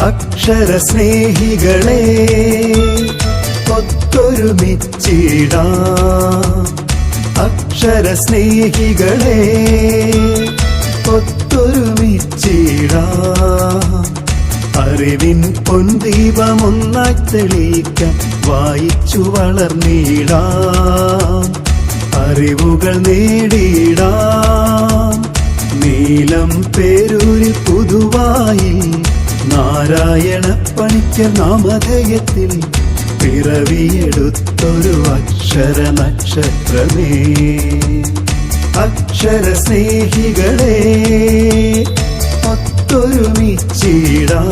അക്ഷര സ്നേഹികളെ ഒത്തൊരുമിച്ചിടാം. അക്ഷര സ്നേഹികളെ ഒത്തൊരുമിച്ചിടാം. അറിവിൻ പൊൻദീപമൊന്നായി തെളിയിക്കാൻ വായിച്ചു വളർന്നിടാം. അറിവുകൾ നേടിയിടാം. നീലം പേരൂരിൽ പുതുവായിൽ നാരായണ പണിക്കർ നാമധേയത്തിൽ പിറവിയെടുത്തൊരു അക്ഷര നക്ഷത്രമേ. അക്ഷര സ്നേഹികളെ ഒത്തൊരുമിച്ചിടാം.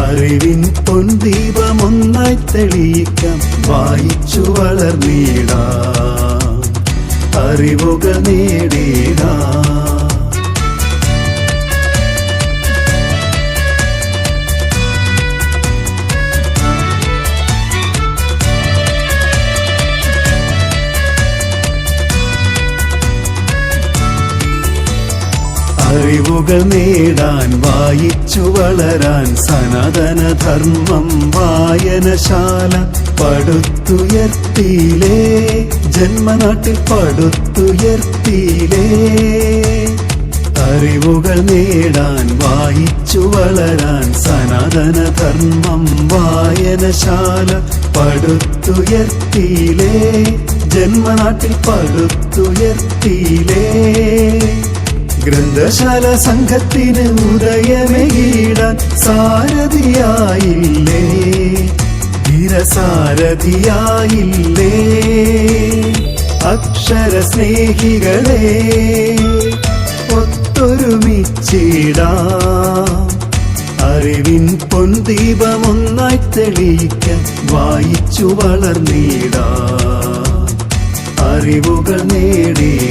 അറിവിൻ പൊൻദീപമൊന്നായി തെളിയിക്കാം വായിച്ചു വളർന്നിടാം. അറിവുകൾ നേടിടാം. അറിവുകൾ നേടാൻ വായിച്ചു വളരാൻ സനാതന ധർമ്മം വായനശാല പടുത്തുയർത്തിയിലേ. ജന്മനാട്ടിൽ പടുത്തുയർത്തിയിലേ. അറിവുകൾ നേടാൻ വായിച്ചു വളരാൻ സനാതന ധർമ്മം വായനശാല പടുത്തുയർത്തിയിലേ. ജന്മനാട്ടിൽ പടുത്തുയർത്തിയിലേ. ഗ്രന്ഥശാല സംഘത്തിന് ഉദയമേകിടാൻ സാരഥിയായില്ലേ. ധീരസാരഥിയായില്ലേ. അക്ഷര സ്നേഹികളെ ഒത്തൊരുമിച്ചിടാം. അറിവിൻ പൊൻദീപമൊന്നായി തെളിയിക്കാൻ വായിച്ചു വളർന്നിടാം. അറിവുകൾ നേടി